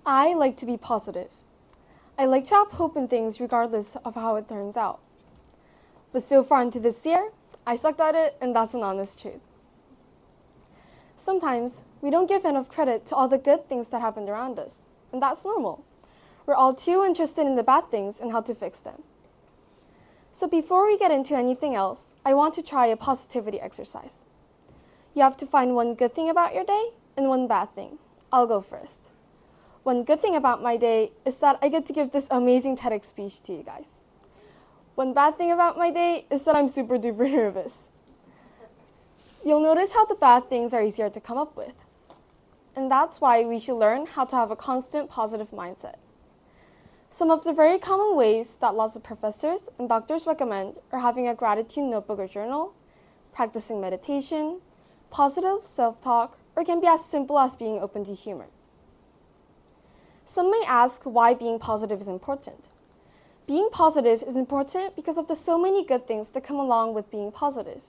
I like to be positive. I like to have hope in things regardless of how it turns out. But so far into this year, I sucked at it, and that's an honest truth. Sometimes we don't give enough credit to all the good things that happened around us, and that's normal. We're all too interested in the bad things and how to fix them. So before we get into anything else, I want to try a positivity exercise. You have to find one good thing about your day and one bad thing. I'll go first. One good thing about my day is that I get to give this amazing TEDx speech to you guys. One bad thing about my day is that I'm super duper nervous. You'll notice how the bad things are easier to come up with. And that's why we should learn how to have a constant positive mindset. Some of the very common ways that lots of professors and doctors recommend are having a gratitude notebook or journal, practicing meditation, positive self-talk, or it can be as simple as being open to humor. Some may ask why being positive is important. Being positive is important because of the so many good things that come along with being positive.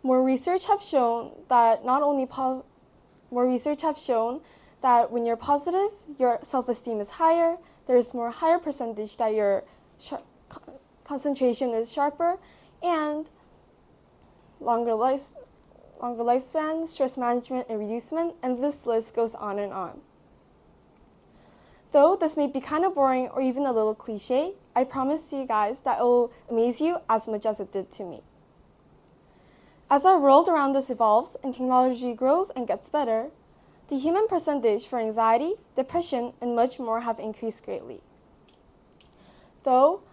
More research have shown that when you're positive, your self-esteem is higher, there is more higher percentage that your concentration is sharper, and longer lifespan, stress management and reducement, and this list goes on and on. Though this may be kind of boring or even a little cliche, I promise you guys that it will amaze you as much as it did to me. As our world around us evolves and technology grows and gets better, the human percentage for anxiety, depression, and much more have increased greatly. I'll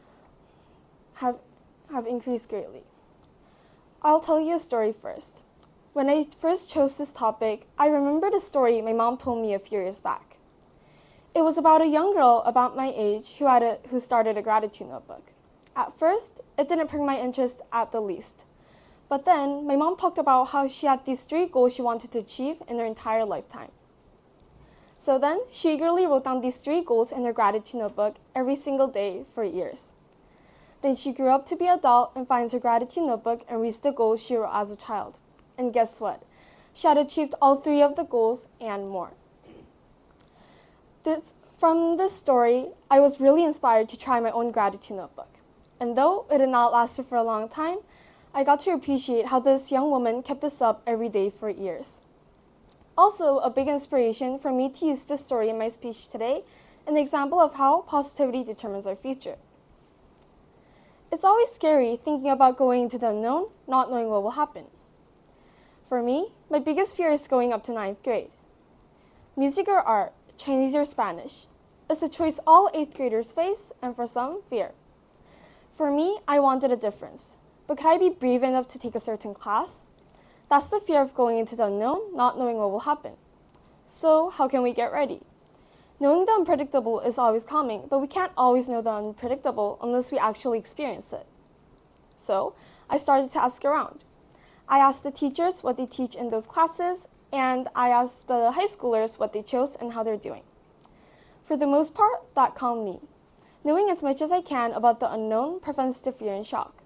tell you a story first. When I first chose this topic, I remembered a story my mom told me a few years back. It was about a young girl about my age who started a gratitude notebook. At first, it didn't pique my interest at the least. But then, my mom talked about how she had these 3 goals she wanted to achieve in her entire lifetime. So then, she eagerly wrote down these 3 goals in her gratitude notebook every single day for years. Then she grew up to be an adult and finds her gratitude notebook and reads the goals she wrote as a child. And guess what? She had achieved all 3 of the goals and more. From this story, I was really inspired to try my own gratitude notebook. And though it had not lasted for a long time, I got to appreciate how this young woman kept this up every day for years. Also, a big inspiration for me to use this story in my speech today, an example of how positivity determines our future. It's always scary thinking about going into the unknown, not knowing what will happen. For me, my biggest fear is going up to 9th grade. Music or art, Chinese or Spanish. It's a choice all 8th graders face, and for some, fear. For me, I wanted a difference. But could I be brave enough to take a certain class? That's the fear of going into the unknown, not knowing what will happen. So, how can we get ready? Knowing the unpredictable is always calming, but we can't always know the unpredictable unless we actually experience it. So, I started to ask around. I asked the teachers what they teach in those classes, and I asked the high schoolers what they chose and how they're doing. For the most part, that calmed me. Knowing as much as I can about the unknown prevents the fear and shock.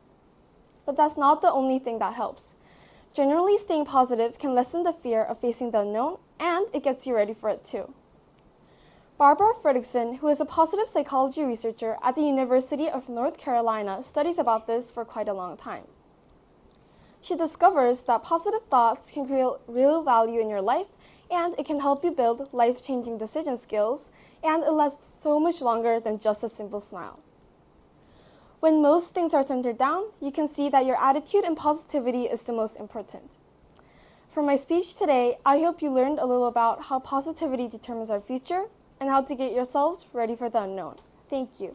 But that's not the only thing that helps. Generally, staying positive can lessen the fear of facing the unknown, and it gets you ready for it too. Barbara Fredrickson, who is a positive psychology researcher at the University of North Carolina, studies about this for quite a long time. She discovers that positive thoughts can create real value in your life, and it can help you build life-changing decision skills, and it lasts so much longer than just a simple smile. When most things are centered down, you can see that your attitude and positivity is the most important. For my speech today, I hope you learned a little about how positivity determines our future and how to get yourselves ready for the unknown. Thank you.